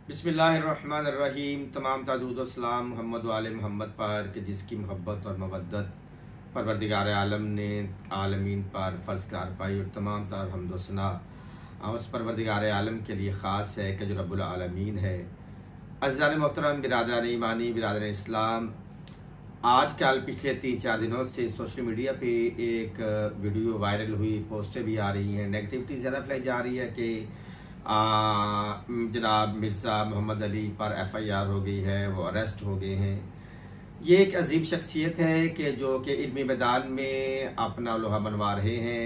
बिस्मिल्लाहिर्रहमानिर्रहीम। तमाम तादूद सलाम मोहम्मद वाले मोहम्मद पर कि जिसकी मोहब्बत और मवद्दत परवरदिगार आलम ने आलमीन पर फ़र्ज़ करार पाई, और तमाम तार हम्द सना उस परवरदिगार आलम के लिए ख़ास है कि जो रब्बुल आलमीन है। अज़ीज़ान मोहतरम, बिरादरान ईमानी, बिरादरान इस्लाम, आजकल पिछले 3-4 दिनों से सोशल मीडिया पे एक वीडियो वायरल हुई, पोस्टें भी आ रही हैं, नेगेटिविटी ज़्यादा फैलाई जा रही है कि जनाब मिर्ज़ा मोहम्मद अली पर FIR हो गई है, वो अरेस्ट हो गए हैं। ये एक अजीब शख्सियत है कि जो कि इल्मी मैदान में अपना लोहा बनवा रहे हैं।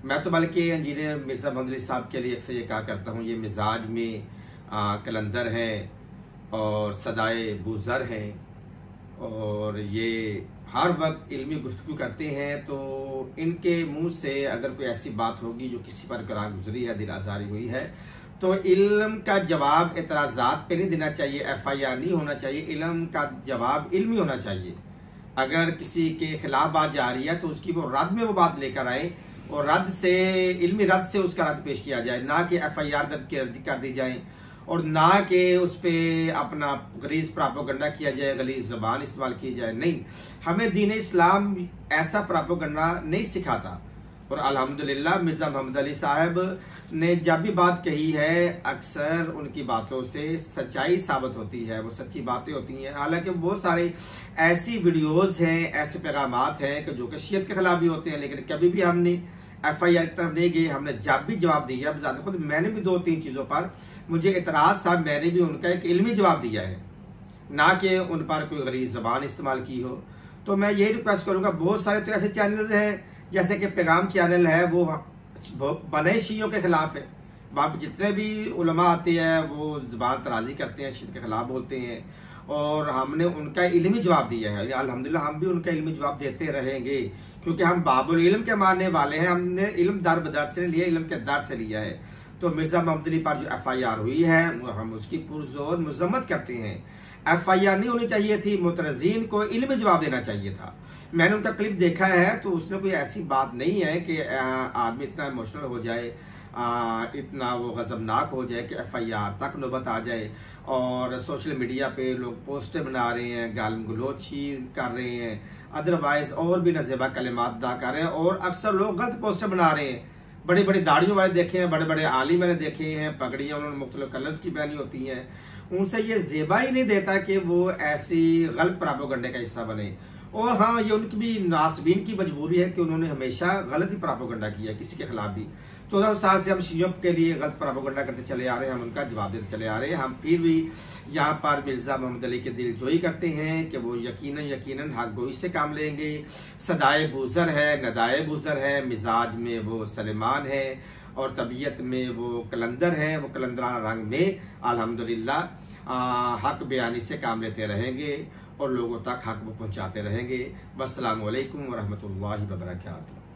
मैं तो बल्कि इंजीनियर मिर्ज़ा मोहम्मद अली साहब के लिए अक्सर ये कहा करता हूँ, ये मिजाज में कलंदर हैं और सदाए बूज़र हैं, और ये हर वक्त इल्मी गुफ्तगू करते हैं। तो इनके मुंह से अगर कोई ऐसी बात होगी जो किसी पर करार गुजरी है, दिल आज़ारी हुई है, तो इल्म का जवाब एतराज़ात पे नहीं देना चाहिए, FIR नहीं होना चाहिए। इल्म का जवाब इल्मी होना चाहिए। अगर किसी के खिलाफ बात जा रही है तो उसकी वो रद्द में वो बात लेकर आए, और रद्द से इल्मी रद्द से उसका रद्द पेश किया जाए, ना कि FIR दर्ज कर दी जाए, और ना कि उस पर अपना गलीज़ प्रोपेगेंडा किया जाए, गलीज़ ज़बान इस्तेमाल की जाए। नहीं, हमें दीन इस्लाम ऐसा प्रोपेगेंडा नहीं सिखाता। और अल्हम्दुलिल्लाह मिर्ज़ा मोहम्मद अली साहब ने जब भी बात कही है, अक्सर उनकी बातों से सच्चाई साबित होती है, वो सच्ची बातें होती हैं। हालांकि बहुत सारी ऐसी वीडियोज़ हैं, ऐसे पैगामात हैं कि जो कि शियत के खिलाफ भी होते हैं, लेकिन कभी भी हमने FIR की तरफ नहीं गए। हमने जब भी जवाब दिया, ज़्यादा खुद मैंने भी 2-3 चीज़ों पर मुझे इतराज़ था, मैंने भी उनका एक इल्मी जवाब दिया है, ना कि उन पर कोई गलीज़ ज़बान इस्तेमाल की हो। तो मैं यही रिक्वेस्ट करूँगा, बहुत सारे तो ऐसे चैनल्स हैं जैसे कि पैगाम चैनल है, वो बने शियों के खिलाफ है। वहाँ पर जितने भी उलमा आते हैं वो ज़बान तराजी करते हैं, शियत के खिलाफ बोलते हैं, और हमने उनका इल्मी जवाब दिया है। अल्हम्दुलिल्लाह हम भी उनका इल्मी जवाब देते रहेंगे, क्योंकि हम बाबुल इल्म के मानने वाले हैं। हमने इल्म दर बदर से लिया, इल्म के दर से लिया है। तो मिर्ज़ा मोहम्मद अली पर जो FIR हुई है, हम उसकी पुरजोर मज़म्मत करते हैं। FIR नहीं होनी चाहिए थी, मुतरज़ीन को इल्मी जवाब देना चाहिए था। मैंने उनका क्लिप देखा है, तो उसने कोई ऐसी बात नहीं है कि आदमी इतना इमोशनल हो जाए, इतना वो गज़बनाक हो जाए कि FIR तक नौबत आ जाए। और सोशल मीडिया पे लोग पोस्टें बना रहे हैं, गालिम गलोची कर रहे हैं, अदरवाइज और भी नज़ेबा कलिमात अदा कर रहे हैं, और अक्सर लोग गलत पोस्टें बना रहे हैं। बड़ी बड़ी दाढ़ियों वाले देखे हैं, बड़े बड़े आलिम मैंने देखे हैं, पगड़ियाँ उन्होंने मुख्तलिफ कलर्स की पहनी होती हैं। उनसे ये ज़ेबा ही नहीं देता कि वो ऐसी गलत प्रोपेगेंडे का हिस्सा बने। और हाँ, ये उनकी भी नासबीन की मजबूरी है कि उन्होंने हमेशा गलत ही प्रोपेगेंडा किया है किसी के खिलाफ भी। 14 साल से हम शियों के लिए गलत प्रोपेगेंडा करते चले आ रहे हैं, हम उनका जवाब देते चले आ रहे हैं। हम फिर भी यहाँ पर मिर्ज़ा मोहम्मद अली के दिल जोई करते हैं कि वो यकीनन हक गोई से काम लेंगे। सदाए बूज़र है, नदाए बूज़र है, मिजाज में वो सलेमान है, और तबीयत में वो कलंदर है। वो कलंदराना रंग में अल्हम्दुलिल्लाह हक बयानी से काम लेते रहेंगे, और लोगों तक हक वो पहुँचाते रहेंगे। वस्सलामु अलैकुम वरहमतुल्लाहि वबरकातुहू।